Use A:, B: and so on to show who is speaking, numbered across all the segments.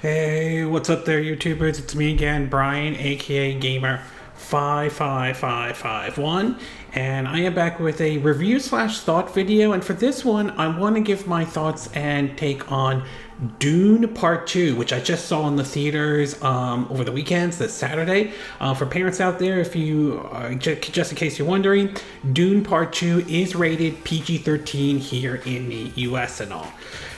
A: Hey, what's up there, YouTubers? It's me again, Brian, aka Gamer55551, and I am back with a review slash thought video. And for this one, I want to give my thoughts and take on Dune Part 2, which I just saw in the theaters over the weekends, this Saturday. For parents out there, if you just in case you're wondering, Dune Part 2 is rated PG-13 here in the US and all.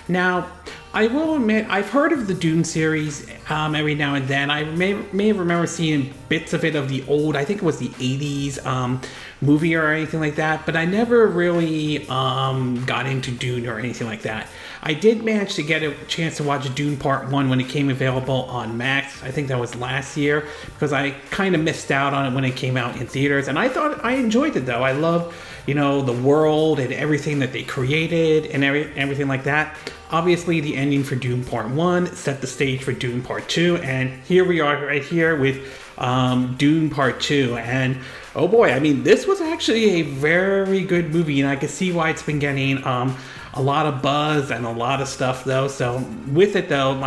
A: Now, I will admit, I've heard of the Dune series every now and then. I may remember seeing bits of it of the old, I think it was the 80s movie or anything like that, but I never really got into Dune or anything like that. I did manage to get a chance to watch Dune Part 1 when it came available on IMAX. I think that was last year, because I kind of missed out on it when it came out in theaters, and I thought I enjoyed it though. I love, the world and everything that they created and everything like that. Obviously, the ending for Dune Part 1 set the stage for Dune Part 2, and here we are right here with Dune Part 2, and oh boy, I mean, this was actually a very good movie, and I can see why it's been getting a lot of buzz and a lot of stuff though. So with it though,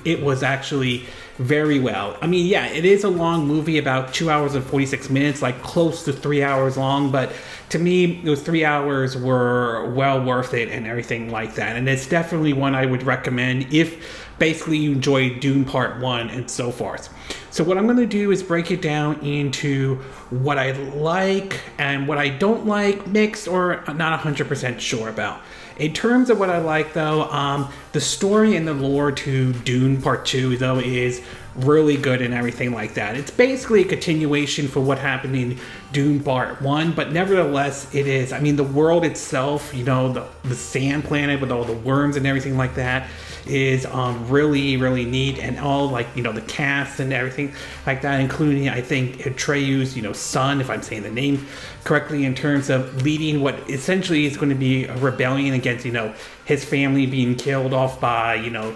A: it was actually very well. I mean, yeah, it is a long movie, about 2 hours and 46 minutes, like close to 3 hours long, but to me, those 3 hours were well worth it and everything like that. And it's definitely one I would recommend if basically you enjoyed Dune Part 1 and so forth. So what I'm going to do is break it down into what I like and what I don't like, mixed or not 100% sure about. In terms of what I like though, the story and the lore to Dune Part 2 though is really good and everything like that. It's basically a continuation for what happened in Dune Part 1, but nevertheless it is, I mean, the world itself, the sand planet with all the worms and everything like that is really, really neat, and all the cast and everything like that, including I think Atreyu's son, if I'm saying the name correctly, in terms of leading what essentially is going to be a rebellion against his family being killed off by the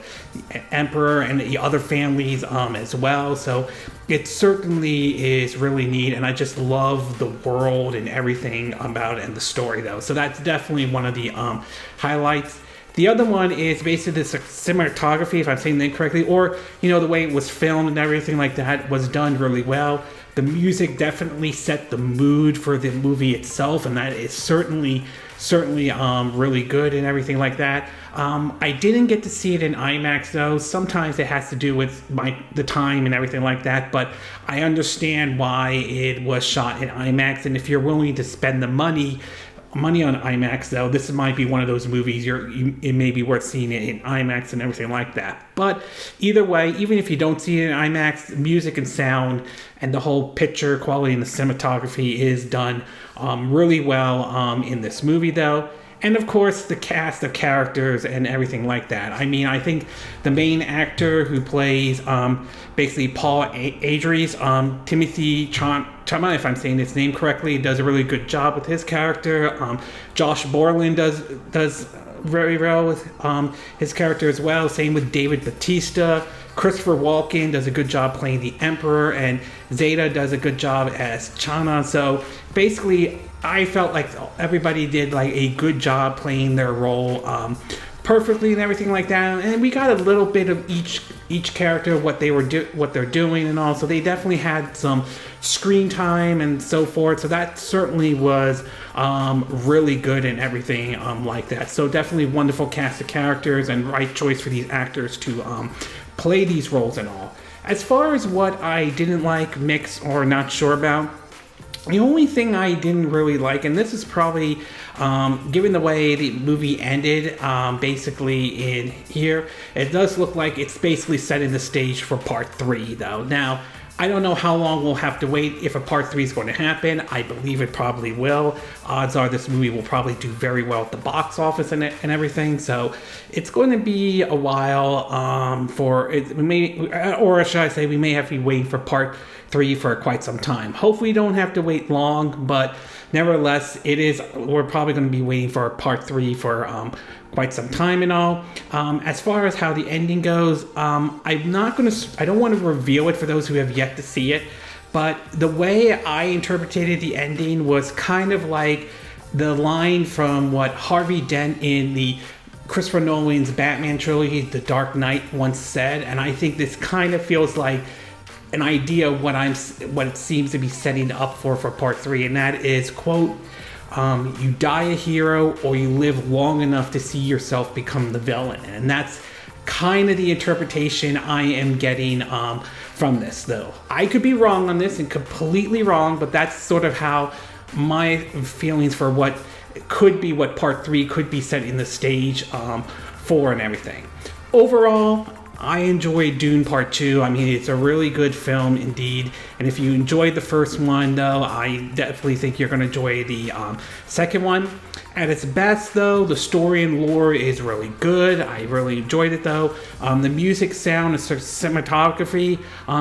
A: emperor and the other families as well. So it certainly is really neat, and I just love the world and everything about it and the story though. So that's definitely one of the highlights. The other one is basically the cinematography, if I'm saying that correctly, or the way it was filmed and everything like that was done really well. The music definitely set the mood for the movie itself, and that is certainly really good and everything like that. I didn't get to see it in IMAX though. Sometimes it has to do with the time and everything like that, but I understand why it was shot in IMAX, and if you're willing to spend the money on IMAX though, this might be one of those movies it may be worth seeing it in IMAX and everything like that. But either way, even if you don't see it in IMAX, music and sound and the whole picture quality and the cinematography is done really well in this movie though. And of course, the cast of characters and everything like that. I mean, I think the main actor who plays basically Paul Atreides, Timothy Chama, if I'm saying his name correctly, does a really good job with his character. Josh Brolin does very well with his character as well. Same with David Bautista. Christopher Walken does a good job playing the Emperor, and Zeta does a good job as Chana. So basically, I felt like everybody did a good job playing their role perfectly and everything like that. And we got a little bit of each character, what they're doing and all. So they definitely had some screen time and so forth. So that certainly was really good and everything like that. So definitely wonderful cast of characters and right choice for these actors to play these roles and all. As far as what I didn't like, mixed or not sure about, the only thing I didn't really like, and this is probably given the way the movie ended, basically in here, it does look like it's basically setting the stage for Part 3 though. Now, I don't know how long we'll have to wait if a Part 3 is going to happen. I believe it probably will. Odds are this movie will probably do very well at the box office and everything. So it's going to be a while for it. Or should I say, we may have to be waiting for Part 3 for quite some time. Hopefully, we don't have to wait long, but nevertheless, we're probably going to be waiting for Part 3 for quite some time and all. As far as how the ending goes, I don't want to reveal it for those who have yet to see it, but the way I interpreted the ending was kind of like the line from what Harvey Dent in the Christopher Nolan's Batman trilogy, The Dark Knight, once said, and I think this kind of feels like an idea of what it seems to be setting up for part 3, and that is, quote, you die a hero or you live long enough to see yourself become the villain. And that's kind of the interpretation I am getting from this, though. I could be wrong on this and completely wrong, but that's sort of how my feelings for what could be, what part 3 could be setting the stage for and everything. Overall, I enjoyed Dune Part 2. I mean, it's a really good film indeed. And if you enjoyed the first one, though, I definitely think you're going to enjoy the second one. At its best, though, the story and lore is really good. I really enjoyed it, though. The music, sound, and cinematography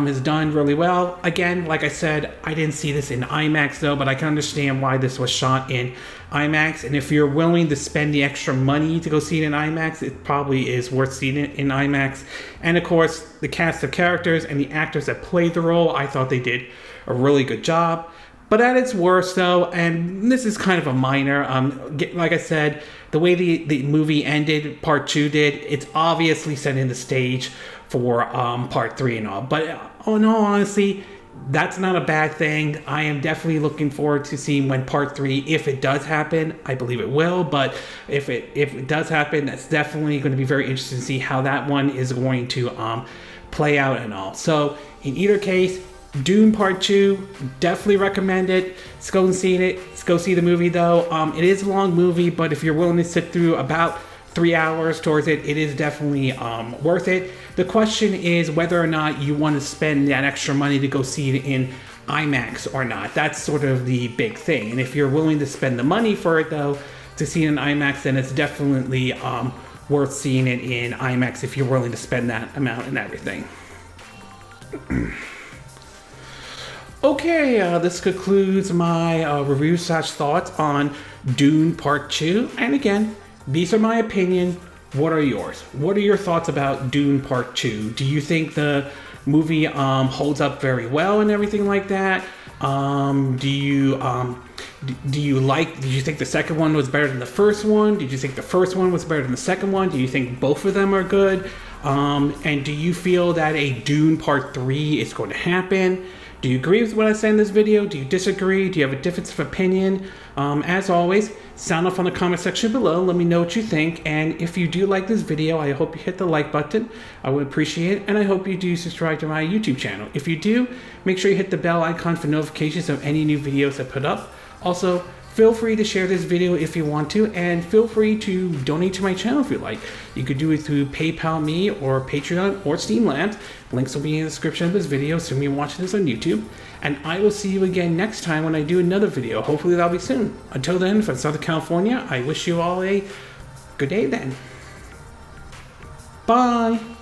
A: is done really well. Again, like I said, I didn't see this in IMAX, though, but I can understand why this was shot in IMAX. And if you're willing to spend the extra money to go see it in IMAX, it probably is worth seeing it in IMAX. And, of course, the cast of characters and the actors that played the role, I thought they did a really good job. But at its worst, though, and this is kind of a minor, like I said, the way the movie ended, part 2 did, it's obviously setting the stage for part 3 and all. But in all honesty, that's not a bad thing. I am definitely looking forward to seeing when part 3, if it does happen. I believe it will, but if it does happen, that's definitely going to be very interesting to see how that one is going to play out and all. So in either case, Dune Part 2, definitely recommend it. Let's go and see it. Let's go see the movie, though. It is a long movie, but if you're willing to sit through about 3 hours towards it, it is definitely worth it. The question is whether or not you want to spend that extra money to go see it in IMAX or not. That's sort of the big thing. And if you're willing to spend the money for it, though, to see it in IMAX, then it's definitely worth seeing it in IMAX if you're willing to spend that amount and everything. Okay, this concludes my review / thoughts on Dune Part 2. And again, these are my opinion. What are yours? What are your thoughts about Dune Part 2? Do you think the movie holds up very well and everything like that? Did you think the second one was better than the first one? Did you think the first one was better than the second one? Do you think both of them are good? And do you feel that a Dune Part 3 is going to happen? Do you agree with what I said in this video? Do you disagree? Do you have a difference of opinion? As always, sound off on the comment section below. Let me know what you think. And if you do like this video, I hope you hit the like button. I would appreciate it. And I hope you do subscribe to my YouTube channel. If you do, make sure you hit the bell icon for notifications of any new videos I put up. Also, feel free to share this video if you want to, and feel free to donate to my channel if you like. You could do it through PayPal me or Patreon or Steamland. Links will be in the description of this video, assuming you're watching this on YouTube. And I will see you again next time when I do another video. Hopefully that'll be soon. Until then, from Southern California, I wish you all a good day then. Bye!